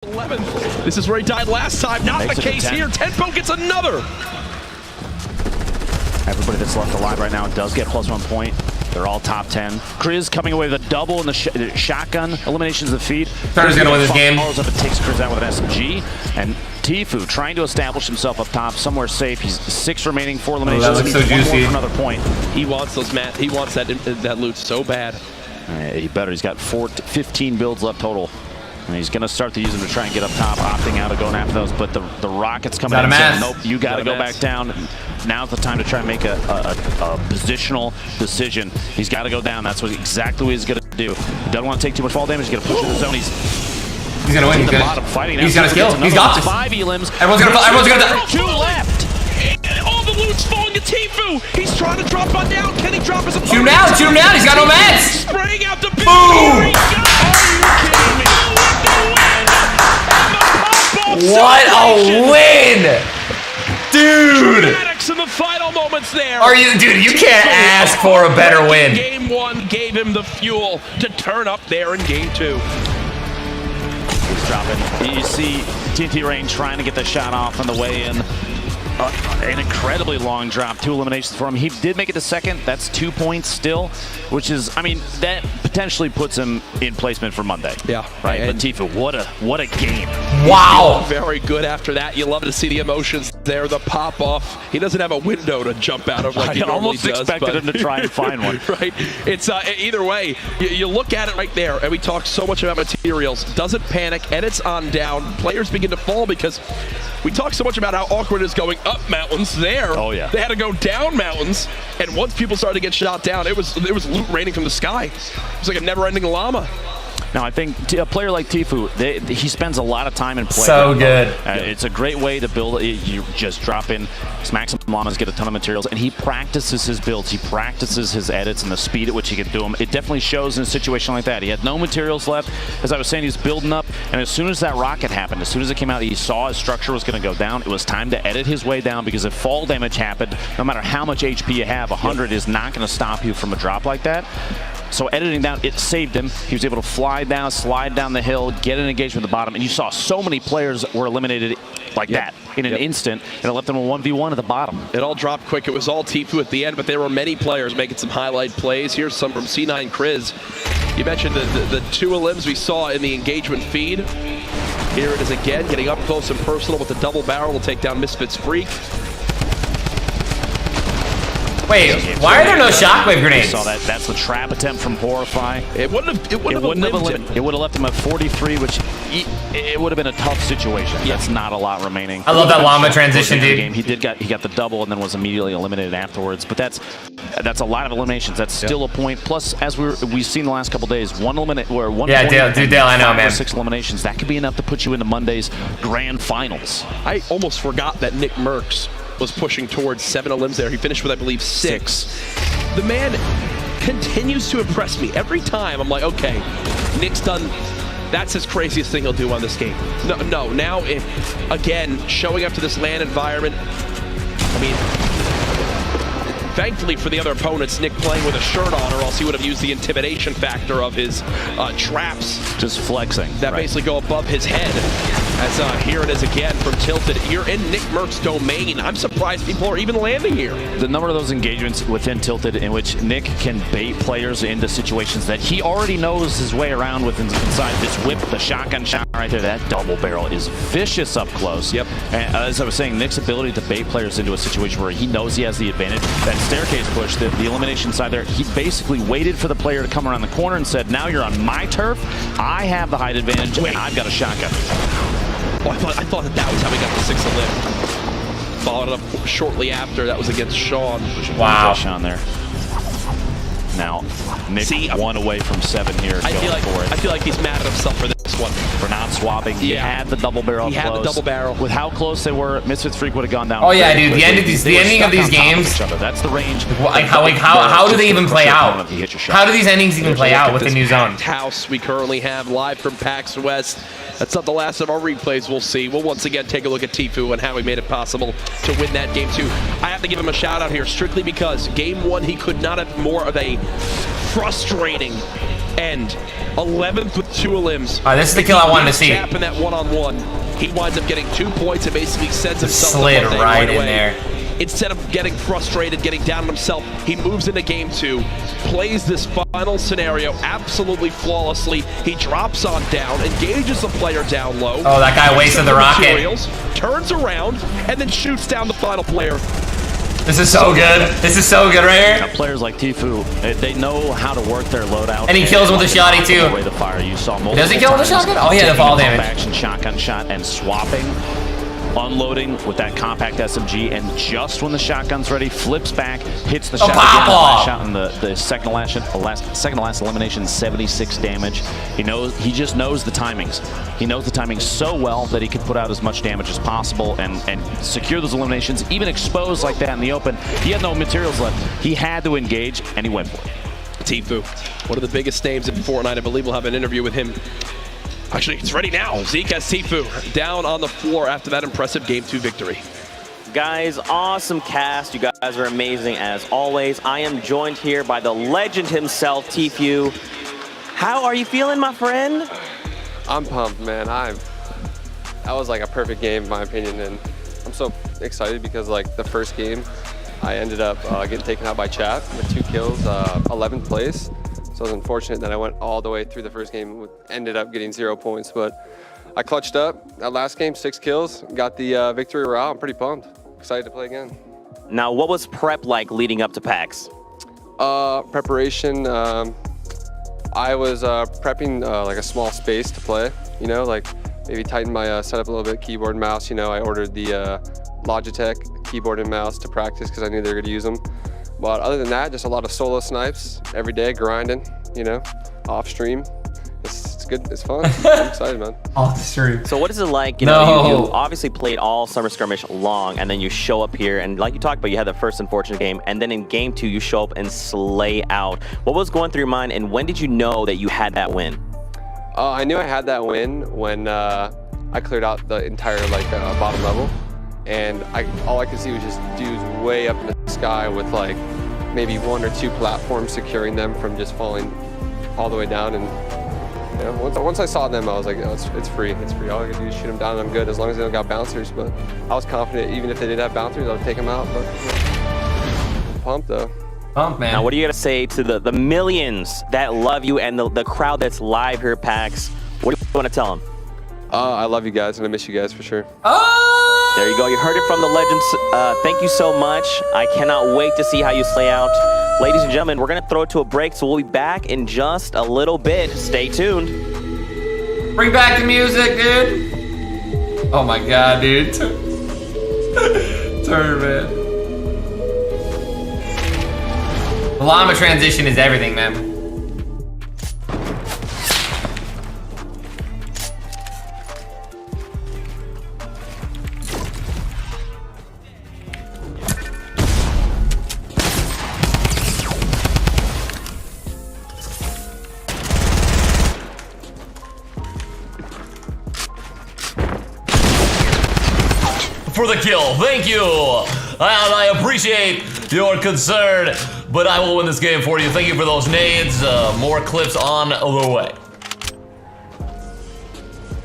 11th. This is where he died last time. Not the case here. Tenpo gets another. Everybody that's left alive right now does get +1 point. They're all top 10. Kriz coming away with a double in the shotgun. Eliminations of the feed. Thunder's gonna win this game. Follows up and takes Kriz out with an SMG. And Tfue trying to establish himself up top, somewhere safe. He's 6 remaining, 4 eliminations. Oh, that looks so juicy. For another point. He wants those he wants that loot so bad. He better. He's got 15 builds left total. And he's going to start to use them to try and get up top, opting out of going after those. But the rockets coming in saying, nope, you got to go back down. Now's the time to try and make a positional decision. He's got to go down. That's exactly what he's going to do. He doesn't want to take too much fall damage. He's going to push in the zone. He's going to win. He's bottom fighting. He's got a skill. He's got this. 5 elims. Everyone's going to 2 left. And all the loot's falling to Tfue. He's trying to drop on down. Can he drop his opponent? Shoot him down. He's got no meds. Spraying out the boom. What a win! Dude! In the final moments there. Are you, dude? You can't ask for a better win. Game 1 gave him the fuel to turn up there in Game 2. He's dropping. You see TNT Rain trying to get the shot off on the way in. An incredibly long drop, 2 eliminations for him. He did make it to second. That's 2 points still, which is, I mean, that potentially puts him in placement for Monday. Yeah. Right. But Tfue, what a game. Wow. Very good after that. You love to see the emotions there, the pop off. He doesn't have a window to jump out of like he normally does. I almost expected him to try and find one. Right. It's either way, you look at it right there, and we talk so much about materials. Doesn't panic, and it's on down. Players begin to fall because we talk so much about how awkward it is going up mountains there. Oh yeah. They had to go down mountains, and once people started to get shot down, it was loot raining from the sky. It was like a never-ending llama. Now, I think a player like Tfue, he spends a lot of time in play. So good. It's a great way to build. You just drop in, smacks some llamas, get a ton of materials, and he practices his builds. He practices his edits and the speed at which he can do them. It definitely shows in a situation like that. He had no materials left. As I was saying, he's building up, and as soon as that rocket happened, as soon as it came out, he saw his structure was going to go down. It was time to edit his way down, because if fall damage happened, no matter how much HP you have, 100 is not going to stop you from a drop like that. So editing down, it saved him. He was able to fly down, slide down the hill, get an engagement at the bottom, and you saw so many players were eliminated like that in an instant, and it left them a 1v1 at the bottom. It all dropped quick. It was all Tfue at the end, but there were many players making some highlight plays. Here's some from C9 Kriz. You mentioned the 2 elims we saw in the engagement feed. Here it is again, getting up close and personal with the double barrel. Will take down Misfit's Freak. Wait, why are there no shockwave grenades? Saw that. That's the trap attempt from Horrify. It wouldn't have left him at 43, which it would have been a tough situation. Yeah. That's not a lot remaining. I love that llama transition, dude. He got the double and then was immediately eliminated afterwards. But that's a lot of eliminations. That's still a point. Plus, as we've seen the last couple days, one point. Yeah, Dale, I know, man. 6 eliminations. That could be enough to put you into Monday's grand finals. I almost forgot that Nick Merckx was pushing towards 7 elims there. He finished with, I believe, 6. The man continues to impress me. Every time I'm like, okay, Nick's done, that's his craziest thing he'll do on this game. No, now, again, showing up to this LAN environment, I mean, thankfully for the other opponents, Nick playing with a shirt on, or else he would have used the intimidation factor of his traps. Just flexing. That basically go above his head. As here it is again from Tilted. You're in Nick Merck's domain. I'm surprised people are even landing here. The number of those engagements within Tilted in which Nick can bait players into situations that he already knows his way around with inside this whip, the shotgun shot right there. That double barrel is vicious up close. Yep. And as I was saying, Nick's ability to bait players into a situation where he knows he has the advantage, that staircase push, the elimination side there, he basically waited for the player to come around the corner and said, now you're on my turf, I have the height advantage, and I've got a shotgun. Oh, I thought that was how we got the 6th elim. Followed it up shortly after. That was against Sean. Wow. Sean there. Now, Nick 1 away from 7 here. I feel like he's mad at himself for this one. For not swapping. He had the double barrel He had the double barrel. With how close they were, Misfit's Freak would have gone down. Oh yeah, dude. The ending of these games. That's the range. How do they even play out? How do these endings even play out with the new zone? House we currently have live from PAX West. That's not the last of our replays. We'll see. We'll once again take a look at Tfue and how he made it possible to win that game 2. I have to give him a shout out here strictly because game 1 he could not have more of a frustrating end. 11th with 2 limbs. All right, this is the kill I wanted to see. Chap in that one-on-one. He winds up getting 2 points and basically sends himself slid up right in away. there. Instead of getting frustrated, getting down on himself, he moves into game 2, plays this final scenario absolutely flawlessly. He drops on down, engages the player down low. Oh, that guy wasted the rocket. Materials, turns around, and then shoots down the final player. This is so good. This is so good right here. Now, players like Tfue, they know how to work their loadout. And he kills with a shotty too. Away the fire. You saw multiple. Does he kill with a shotgun? Oh yeah, the fall damage. Action shotgun shot and swapping, unloading with that compact SMG, and just when the shotgun's ready, flips back, hits the shot again. The last shot in the second to last elimination, 76 damage. He just knows the timings. He knows the timings so well that he can put out as much damage as possible and secure those eliminations, even exposed like that in the open. He had no materials left. He had to engage, and he went for it. Tfue, one of the biggest names in Fortnite. I believe we'll have an interview with him. Actually, it's ready now. Zeke has Tfue down on the floor after that impressive Game 2 victory. Guys, awesome cast. You guys are amazing as always. I am joined here by the legend himself, Tfue. How are you feeling, my friend? I'm pumped, man. That was like a perfect game, in my opinion, and I'm so excited because like the first game, I ended up getting taken out by Chap with 2 kills, 11th place. So it was unfortunate that I went all the way through the first game, ended up getting 0 points, but I clutched up. That last game, 6 kills, got the victory royale. I'm pretty pumped. Excited to play again. Now, what was prep like leading up to PAX? Preparation, I was prepping like a small space to play, you know, like maybe tighten my setup a little bit, keyboard and mouse. You know, I ordered the Logitech keyboard and mouse to practice because I knew they were going to use them. But other than that, just a lot of solo snipes every day, grinding, you know, off stream. It's good, it's fun. I'm excited, man. Off the stream. So what is it like, you know, you obviously played all Summer Skirmish long, and then you show up here, and like you talked about, you had the first unfortunate game, and then in game 2, you show up and slay out. What was going through your mind, and when did you know that you had that win? I knew I had that win when I cleared out the entire bottom level, and all I could see was just dudes way up in the sky with like maybe 1 or 2 platforms securing them from just falling all the way down. And you know, once I saw them, I was like, oh, it's free. It's free. All I gotta do is shoot them down, and I'm good as long as they don't got bouncers. But I was confident, even if they did have bouncers, I would take them out. But I'm pumped though. Pumped, man. Now, what do you gotta say to the millions that love you and the crowd that's live here at PAX? What do you want to tell them? I love you guys, and I miss you guys for sure. There you go. You heard it from the legends. Thank you so much. I cannot wait to see how you slay out. Ladies and gentlemen, we're going to throw it to a break, so we'll be back in just a little bit. Stay tuned. Bring back the music, dude. Oh my god, dude. Turn, man. The llama transition is everything, man. For the kill, thank you, and I appreciate your concern, but I will win this game for you. Thank you for those nades. More clips on the way.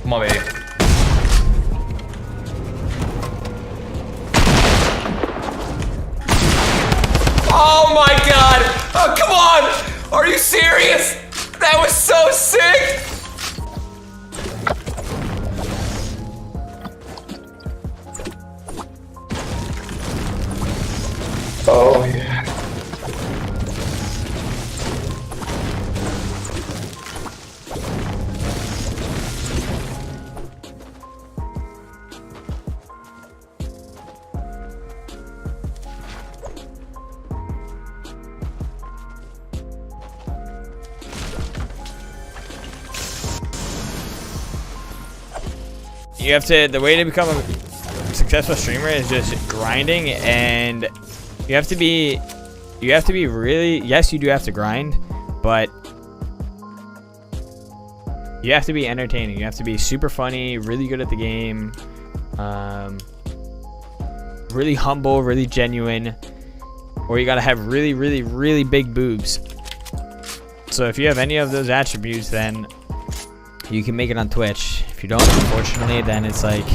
Come on, baby. Oh my god! Oh, come on! Are you serious? That was so sick! Oh yeah. You have to, the way to become a successful streamer is just grinding, and you have to be really, yes, you do have to grind, but you have to be entertaining. You have to be super funny, really good at the game, really humble, really genuine, or you gotta have really, really, really big boobs. So if you have any of those attributes, then you can make it on Twitch. If you don't, unfortunately, then it's like